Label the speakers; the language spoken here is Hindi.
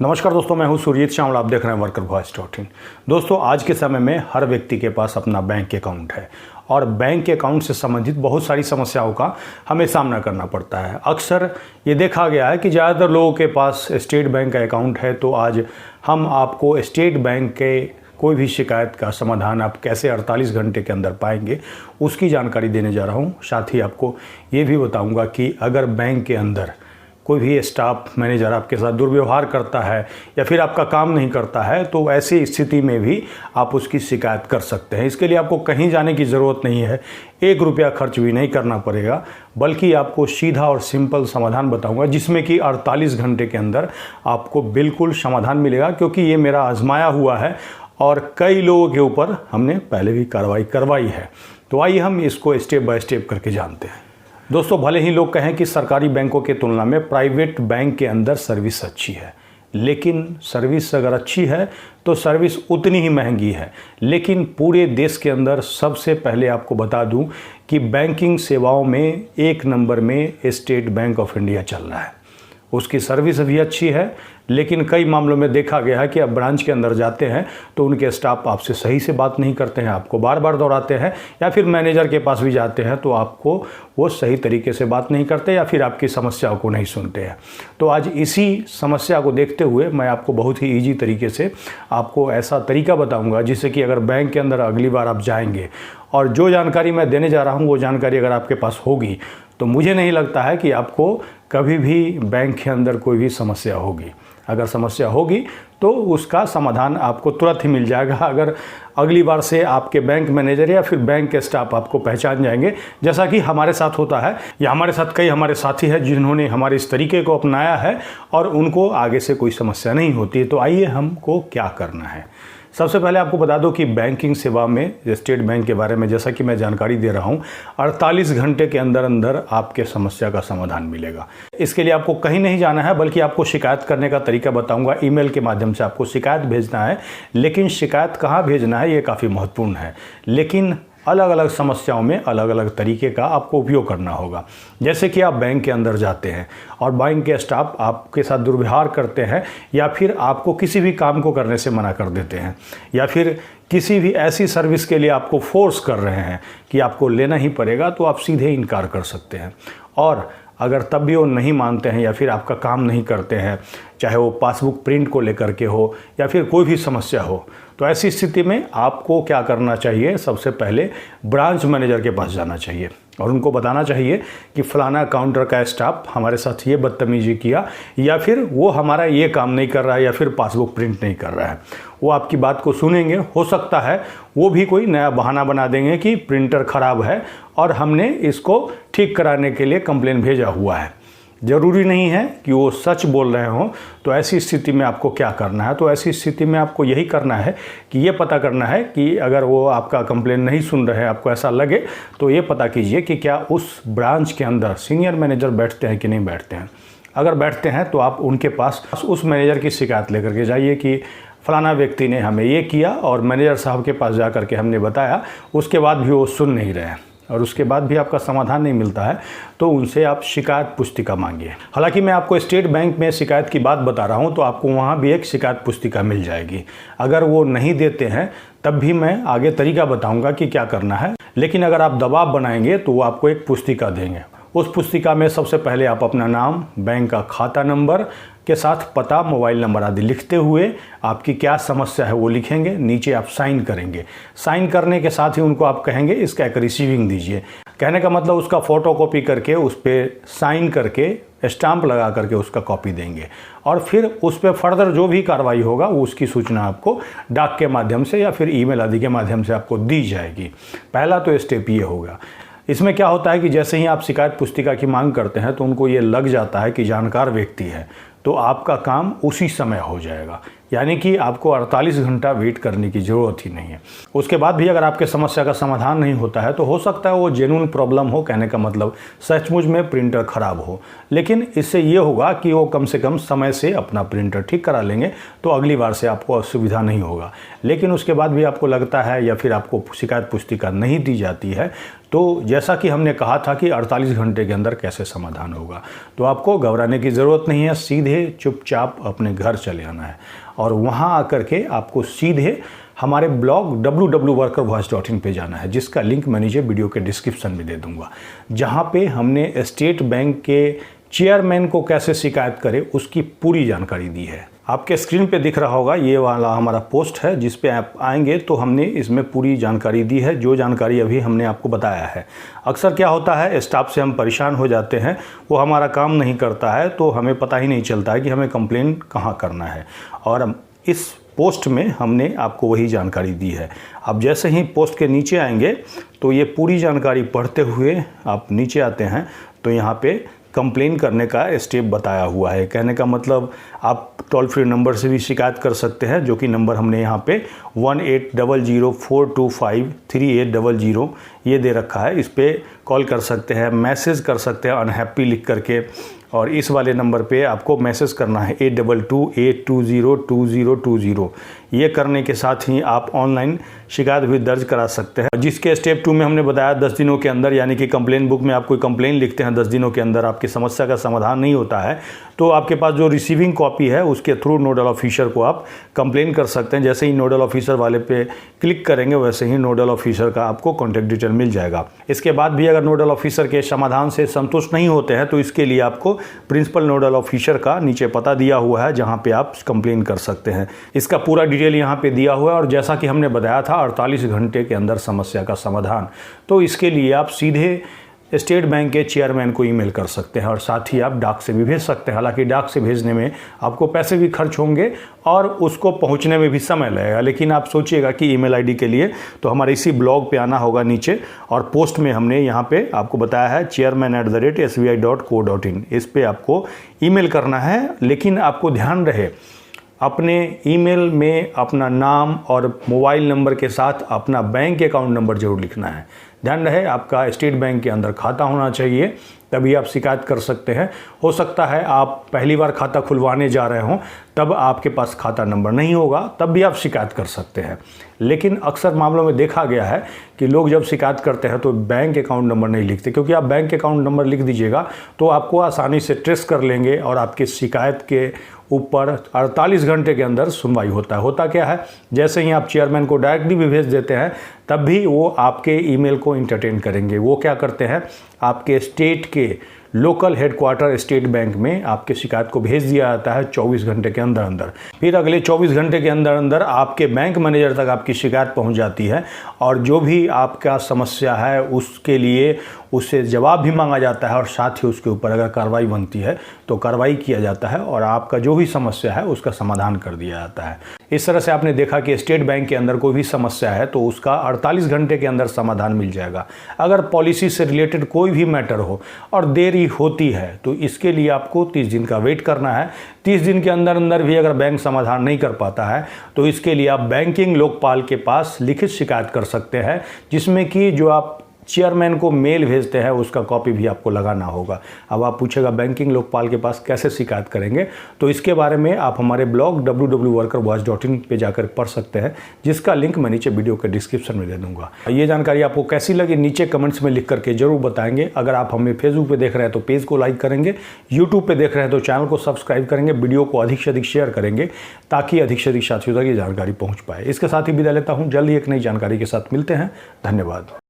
Speaker 1: नमस्कार दोस्तों, मैं हूं सुरजीत श्यामल। आप देख रहे हैं वर्कर वॉइस डॉट इन। दोस्तों, आज के समय में हर व्यक्ति के पास अपना बैंक अकाउंट है और बैंक अकाउंट से संबंधित बहुत सारी समस्याओं का हमें सामना करना पड़ता है। अक्सर ये देखा गया है कि ज़्यादातर लोगों के पास स्टेट बैंक का अकाउंट है। तो आज हम आपको स्टेट बैंक के कोई भी शिकायत का समाधान आप कैसे 48 घंटे के अंदर पाएंगे, उसकी जानकारी देने जा रहा हूँ। साथ ही आपको ये भी बताऊँगा कि अगर बैंक के अंदर कोई भी स्टाफ मैनेजर आपके साथ दुर्व्यवहार करता है या फिर आपका काम नहीं करता है, तो ऐसी स्थिति में भी आप उसकी शिकायत कर सकते हैं। इसके लिए आपको कहीं जाने की ज़रूरत नहीं है, 1 रुपया खर्च भी नहीं करना पड़ेगा, बल्कि आपको सीधा और सिंपल समाधान बताऊंगा जिसमें कि 48 घंटे के अंदर आपको बिल्कुल समाधान मिलेगा। क्योंकि ये मेरा आजमाया हुआ है और कई लोगों के ऊपर हमने पहले भी कार्रवाई करवाई है। तो आइए हम इसको स्टेप बाय स्टेप करके जानते हैं। दोस्तों, भले ही लोग कहें कि सरकारी बैंकों के तुलना में प्राइवेट बैंक के अंदर सर्विस अच्छी है, लेकिन सर्विस अगर अच्छी है तो सर्विस उतनी ही महंगी है। लेकिन पूरे देश के अंदर सबसे पहले आपको बता दूं कि बैंकिंग सेवाओं में 1 नंबर में स्टेट बैंक ऑफ इंडिया चल रहा है। उसकी सर्विस भी अच्छी है, लेकिन कई मामलों में देखा गया है कि आप ब्रांच के अंदर जाते हैं तो उनके स्टाफ आपसे सही से बात नहीं करते हैं, आपको बार बार दौड़ाते हैं, या फिर मैनेजर के पास भी जाते हैं तो आपको वो सही तरीके से बात नहीं करते या फिर आपकी समस्याओं को नहीं सुनते हैं। तो आज इसी समस्या को देखते हुए मैं आपको बहुत ही ईजी तरीके से आपको ऐसा तरीका बताऊँगा जिससे कि अगर बैंक के अंदर अगली बार आप जाएंगे और जो जानकारी मैं देने जा रहा हूँ वो जानकारी अगर आपके पास होगी तो मुझे नहीं लगता है कि आपको कभी भी बैंक के अंदर कोई भी समस्या होगी। अगर समस्या होगी तो उसका समाधान आपको तुरंत ही मिल जाएगा अगर अगली बार से आपके बैंक मैनेजर या फिर बैंक के स्टाफ आपको पहचान जाएंगे, जैसा कि हमारे साथ होता है या हमारे साथ कई हमारे साथी हैं जिन्होंने हमारे इस तरीके को अपनाया है और उनको आगे से कोई समस्या नहीं होती है। तो आइए हमको क्या करना है। सबसे पहले आपको बता दो कि बैंकिंग सेवा में स्टेट बैंक के बारे में जैसा कि मैं जानकारी दे रहा हूं, 48 घंटे के अंदर अंदर आपके समस्या का समाधान मिलेगा। इसके लिए आपको कहीं नहीं जाना है, बल्कि आपको शिकायत करने का तरीका बताऊंगा। ईमेल के माध्यम से आपको शिकायत भेजना है, लेकिन शिकायत कहाँ भेजना है ये काफ़ी महत्वपूर्ण है। लेकिन अलग अलग समस्याओं में अलग अलग तरीके का आपको उपयोग करना होगा। जैसे कि आप बैंक के अंदर जाते हैं और बैंक के स्टाफ आपके साथ दुर्व्यवहार करते हैं या फिर आपको किसी भी काम को करने से मना कर देते हैं या फिर किसी भी ऐसी सर्विस के लिए आपको फोर्स कर रहे हैं कि आपको लेना ही पड़ेगा, तो आप सीधे इनकार कर सकते हैं। और अगर तब भी वो नहीं मानते हैं या फिर आपका काम नहीं करते हैं, चाहे वो पासबुक प्रिंट को लेकर के हो या फिर कोई भी समस्या हो, तो ऐसी स्थिति में आपको क्या करना चाहिए? सबसे पहले ब्रांच मैनेजर के पास जाना चाहिए और उनको बताना चाहिए कि फलाना काउंटर का स्टाफ हमारे साथ ये बदतमीजी किया या फिर वो हमारा ये काम नहीं कर रहा है या फिर पासबुक प्रिंट नहीं कर रहा है। वो आपकी बात को सुनेंगे। हो सकता है वो भी कोई नया बहाना बना देंगे कि प्रिंटर ख़राब है और हमने इसको ठीक कराने के लिए कंप्लेन भेजा हुआ है। ज़रूरी नहीं है कि वो सच बोल रहे हों। तो ऐसी स्थिति में आपको क्या करना है? तो ऐसी स्थिति में आपको यही करना है कि ये पता करना है कि अगर वो आपका कंप्लेन नहीं सुन रहे हैं, आपको ऐसा लगे, तो ये पता कीजिए कि क्या उस ब्रांच के अंदर सीनियर मैनेजर बैठते हैं कि नहीं बैठते हैं। अगर बैठते हैं तो आप उनके पास उस मैनेजर की शिकायत लेकर के जाइए कि फलाना व्यक्ति ने हमें ये किया और मैनेजर साहब के पास जा कर के हमने बताया, उसके बाद भी वो सुन नहीं रहे हैं और उसके बाद भी आपका समाधान नहीं मिलता है, तो उनसे आप शिकायत पुस्तिका मांगिए। हालांकि मैं आपको स्टेट बैंक में शिकायत की बात बता रहा हूं, तो आपको वहां भी एक शिकायत पुस्तिका मिल जाएगी। अगर वो नहीं देते हैं तब भी मैं आगे तरीका बताऊंगा कि क्या करना है। लेकिन अगर आप दबाव बनाएंगे तो वो आपको एक पुस्तिका देंगे। उस पुस्तिका में सबसे पहले आप अपना नाम, बैंक का खाता नंबर के साथ पता, मोबाइल नंबर आदि लिखते हुए आपकी क्या समस्या है वो लिखेंगे। नीचे आप साइन करेंगे। साइन करने के साथ ही उनको आप कहेंगे इसका एक रिसीविंग दीजिए। कहने का मतलब उसका फोटोकॉपी करके उस पर साइन करके स्टाम्प लगा करके उसका कॉपी देंगे और फिर उस पर फर्दर जो भी कार्रवाई होगा वो उसकी सूचना आपको डाक के माध्यम से या फिर ईमेल आदि के माध्यम से आपको दी जाएगी। पहला तो स्टेप ये होगा। इसमें क्या होता है कि जैसे ही आप शिकायत पुस्तिका की मांग करते हैं तो उनको ये लग जाता है कि जानकार व्यक्ति है, तो आपका काम उसी समय हो जाएगा। यानी कि आपको 48 घंटा वेट करने की ज़रूरत ही नहीं है। उसके बाद भी अगर आपके समस्या का समाधान नहीं होता है तो हो सकता है वो जेन्युइन प्रॉब्लम हो, कहने का मतलब सचमुच में प्रिंटर ख़राब हो, लेकिन इससे ये होगा कि वो कम से कम समय से अपना प्रिंटर ठीक करा लेंगे, तो अगली बार से आपको असुविधा नहीं होगा। लेकिन उसके बाद भी आपको लगता है या फिर आपको शिकायत पुस्तिका नहीं दी जाती है, तो जैसा कि हमने कहा था कि 48 घंटे के अंदर कैसे समाधान होगा, तो आपको घबराने की ज़रूरत नहीं है। सीधे सीधे चुपचाप अपने घर चले आना है और वहाँ आकर के आपको सीधे हमारे ब्लॉग www.workervoice.in पे जाना है, जिसका लिंक मैं नीचे वीडियो के डिस्क्रिप्शन में दे दूंगा, जहाँ पे हमने स्टेट बैंक के चेयरमैन को कैसे शिकायत करें उसकी पूरी जानकारी दी है। आपके स्क्रीन पे दिख रहा होगा ये वाला हमारा पोस्ट है, जिस पे आप आएंगे तो हमने इसमें पूरी जानकारी दी है, जो जानकारी अभी हमने आपको बताया है। अक्सर क्या होता है, स्टाफ से हम परेशान हो जाते हैं, वो हमारा काम नहीं करता है तो हमें पता ही नहीं चलता है कि हमें कंप्लेन कहाँ करना है, और इस पोस्ट में हमने आपको वही जानकारी दी है। अब जैसे ही पोस्ट के नीचे आएंगे तो ये पूरी जानकारी पढ़ते हुए आप नीचे आते हैं तो यहाँ पे कंप्लेन करने का स्टेप बताया हुआ है। कहने का मतलब आप टोल फ्री नंबर से भी शिकायत कर सकते हैं, जो कि नंबर हमने यहाँ पे 1800-425-3800 ये दे रखा है। इस पर कॉल कर सकते हैं, मैसेज कर सकते हैं अनहैप्पी लिख करके, और इस वाले नंबर पे आपको मैसेज करना है 8228202020। ये करने के साथ ही आप ऑनलाइन शिकायत भी दर्ज करा सकते हैं, जिसके स्टेप 2 में हमने बताया 10 दिनों के अंदर, यानी कि कंप्लेन बुक में आप कोई कंप्लेन लिखते हैं, 10 दिनों के अंदर आपकी समस्या का समाधान नहीं होता है तो आपके पास जो रिसीविंग कॉपी है उसके थ्रू नोडल ऑफिसर को आप कंप्लेन कर सकते हैं। जैसे ही नोडल ऑफिसर वाले पे क्लिक करेंगे वैसे ही नोडल ऑफिसर का आपको कॉन्टैक्ट डिटेल मिल जाएगा। इसके बाद भी अगर नोडल ऑफिसर के समाधान से संतुष्ट नहीं होते हैं तो इसके लिए आपको प्रिंसिपल नोडल ऑफिसर का नीचे पता दिया हुआ है, जहाँ पे आप कंप्लेन कर सकते हैं। इसका पूरा डिटेल यहाँ पे दिया हुआ है, और जैसा कि हमने बताया था 48 घंटे के अंदर समस्या का समाधान। तो इसके लिए आप सीधे स्टेट बैंक के चेयरमैन को ईमेल कर सकते हैं, और साथ ही आप डाक से भी भेज सकते हैं। हालांकि डाक से भेजने में आपको पैसे भी खर्च होंगे और उसको पहुंचने में भी समय लगेगा, लेकिन आप सोचिएगा कि ईमेल आईडी के लिए तो हमारे इसी ब्लॉग पे आना होगा नीचे, और पोस्ट में हमने यहाँ पे आपको बताया है chairman@sbi.co.in। इस पे आपको ईमेल करना है, लेकिन आपको ध्यान रहे अपने ईमेल में अपना नाम और मोबाइल नंबर के साथ अपना बैंक अकाउंट नंबर जरूर लिखना है। ध्यान रहे आपका स्टेट बैंक के अंदर खाता होना चाहिए, तभी आप शिकायत कर सकते हैं। हो सकता है आप पहली बार खाता खुलवाने जा रहे हों, तब आपके पास खाता नंबर नहीं होगा, तब भी आप शिकायत कर सकते हैं। लेकिन अक्सर मामलों में देखा गया है कि लोग जब शिकायत करते हैं तो बैंक अकाउंट नंबर नहीं लिखते, क्योंकि आप बैंक अकाउंट नंबर लिख दीजिएगा तो आपको आसानी से ट्रेस कर लेंगे और आपकी शिकायत के ऊपर 48 घंटे के अंदर सुनवाई होता है। होता क्या है, जैसे ही आप चेयरमैन को डायरेक्टली भी भेज देते हैं तब भी वो आपके ईमेल को इंटरटेन करेंगे। वो क्या करते हैं, आपके स्टेट के लोकल हेडक्वार्टर स्टेट बैंक में आपके शिकायत को भेज दिया जाता है 24 घंटे के अंदर अंदर। फिर अगले 24 घंटे के अंदर अंदर आपके बैंक मैनेजर तक आपकी शिकायत पहुंच जाती है, और जो भी आपका समस्या है उसके लिए उससे जवाब भी मांगा जाता है, और साथ ही उसके ऊपर अगर कार्रवाई बनती है तो कार्रवाई किया जाता है, और आपका जो भी समस्या है उसका समाधान कर दिया जाता है। इस तरह से आपने देखा कि स्टेट बैंक के अंदर कोई भी समस्या है तो उसका 48 घंटे के अंदर समाधान मिल जाएगा। अगर पॉलिसी से रिलेटेड कोई भी मैटर हो और देरी होती है तो इसके लिए आपको 30 दिन का वेट करना है। 30 दिन के अंदर अंदर भी अगर बैंक समाधान नहीं कर पाता है तो इसके लिए आप बैंकिंग लोकपाल के पास लिखित शिकायत कर सकते हैं, जिसमें कि जो आप चेयरमैन को मेल भेजते हैं उसका कॉपी भी आपको लगाना होगा। अब आप पूछेगा बैंकिंग लोकपाल के पास कैसे शिकायत करेंगे, तो इसके बारे में आप हमारे ब्लॉग www.workervoice.in पे जाकर पढ़ सकते हैं, जिसका लिंक मैं नीचे वीडियो के डिस्क्रिप्शन में दे दूंगा। ये जानकारी आपको कैसी लगी नीचे कमेंट्स में लिख करके जरूर बताएंगे। अगर आप हमें फेसबुक पे देख रहे हैं तो पेज को लाइक करेंगे, यूट्यूब पे देख रहे हैं तो चैनल को सब्सक्राइब करेंगे, वीडियो को अधिक से अधिक शेयर करेंगे ताकि अधिक से अधिक साथियों तक ये जानकारी पहुँच पाए। इसके साथ ही विदा लेता हूँ, जल्द ही एक नई जानकारी के साथ मिलते हैं। धन्यवाद।